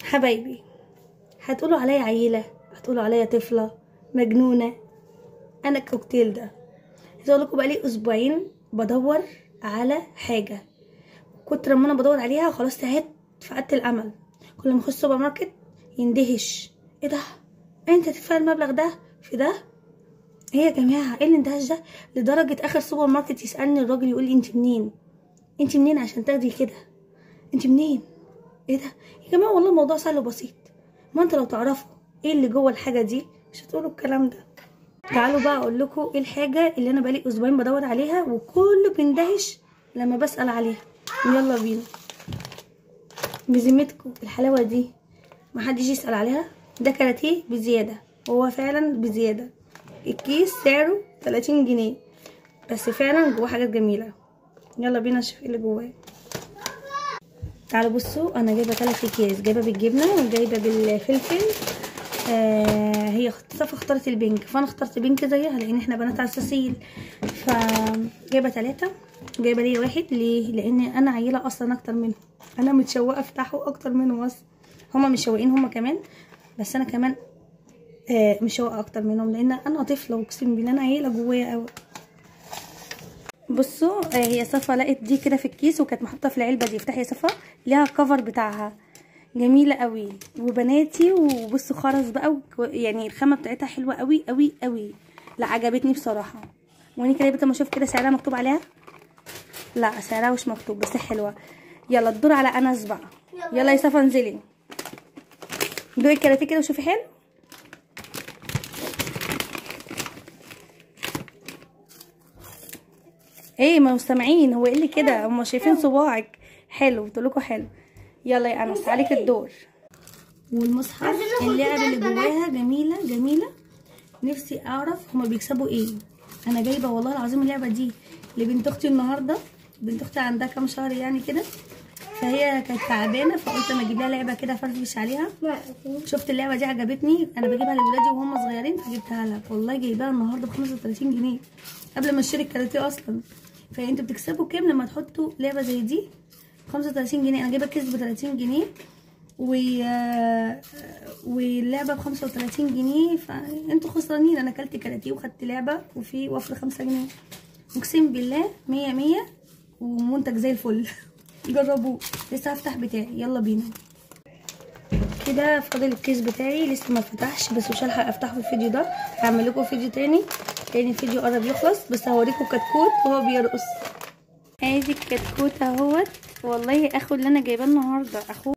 حبايبي، هتقولوا عليا عيله، هتقولوا عليا طفله مجنونه. انا الكوكتيل ده. عايزه اقول لكم بقالي اسبوعين بدور على حاجه، كتر ما انا بدور عليها خلاص تعبت، فقدت الامل. كل ما اخش السوبر ماركت يندهش، ايه ده؟ انت تدفع المبلغ ده في ده؟ ايه يا جماعه، ايه الاندهاش ده؟ لدرجه اخر سوبر ماركت يسالني الراجل يقول لي انت منين؟ انت منين عشان تاخدي كده؟ انت منين؟ ايه ده يا جماعه؟ والله الموضوع سهل وبسيط. ما انت لو تعرفوا ايه اللي جوه الحاجه دي مش هتقولوا الكلام ده. تعالوا بقى اقول لكم ايه الحاجه اللي انا بقالي اسبوعين بدور عليها وكله بيندهش لما بسال عليها. يلا بينا. بذمتكم الحلاوه دي محدش يسال عليها؟ ده كاراتيه بزياده، هو فعلا بزياده. الكيس سعره 30 جنيه بس فعلا جواه حاجات جميله. يلا بينا نشوف ايه اللي جواه. تعالوا بصوا، انا جايبه 3 اكياس، جايبه بالجبنه وجايبه بالفلفل. هي صفا اختارت البينك فانا اخترت بينك زيها لان احنا بنات عساسيل. فجايبه 3 وجايبه ليه 1. ليه؟ لان انا عيله اصلا اكتر منهم، انا متشوقه افتحه اكتر منهم اصلا. هما متشوقين هما كمان، بس انا كمان متشوقه اكتر منهم لان انا طفله، اقسم بالله انا عيله جوايا قوي. بصوا هي صفا لقت دي كده في الكيس وكانت محطوطه في العلبه دي. افتحي يا صفا، ليها كفر بتاعها جميله قوي وبناتي. وبصوا خرز بقى يعني الخامه بتاعتها حلوه قوي قوي قوي. لا عجبتني بصراحه. واني كده لما اشوف كده سعرها مكتوب عليها، لا سعرها مش مكتوب بس حلوه. يلا الدور على انس بقى. يلا يا صفا انزلي دوقي الكراتيه كده وشوفي حلو. ايه ما مستمعين؟ هو ايه اللي كده؟ هما شايفين صباعك حلو، قلت لكم حلو. يلا يا انس عليك الدور. والمصحف اللعب اللي جواها جميله جميله. نفسي اعرف هما بيكسبوا ايه. انا جايبه والله العظيم اللعبه دي لبنت اختي النهارده. بنت اختي عندها كام شهر يعني كده، فهي كانت تعبانه فقلت اما اجيب لها لعبه كده افرفش عليها. شفت اللعبه دي عجبتني، انا بجيبها لاولادي وهم صغيرين فجبتها لها. والله جايباها النهارده ب 35 جنيه قبل ما اشتري الكاراتيه اصلا. فانتوا بتكسبوا كام لما تحطوا لعبه زي دي؟ 35 جنيه. انا جايبه كيس ب 30 جنيه واللعبه ب 35 جنيه، فانتوا خسرانين. انا اكلت كاراتيه وخدت لعبه وفي وفر 5 جنيه. اقسم بالله 100 100 ومنتج زي الفل. جربوه. لسه هفتح بتاعي، يلا بينا. كده فاضل الكيس بتاعي لسه ما فتحش بس مش هلحق افتحه في الفيديو ده. هعمل لكم فيديو تاني لان الفيديو قرب يخلص. بس هوريكم كتكوت وهو بيرقص. ادي الكتكوت اهوت. والله اخو اللي انا جايباه النهارده اخوه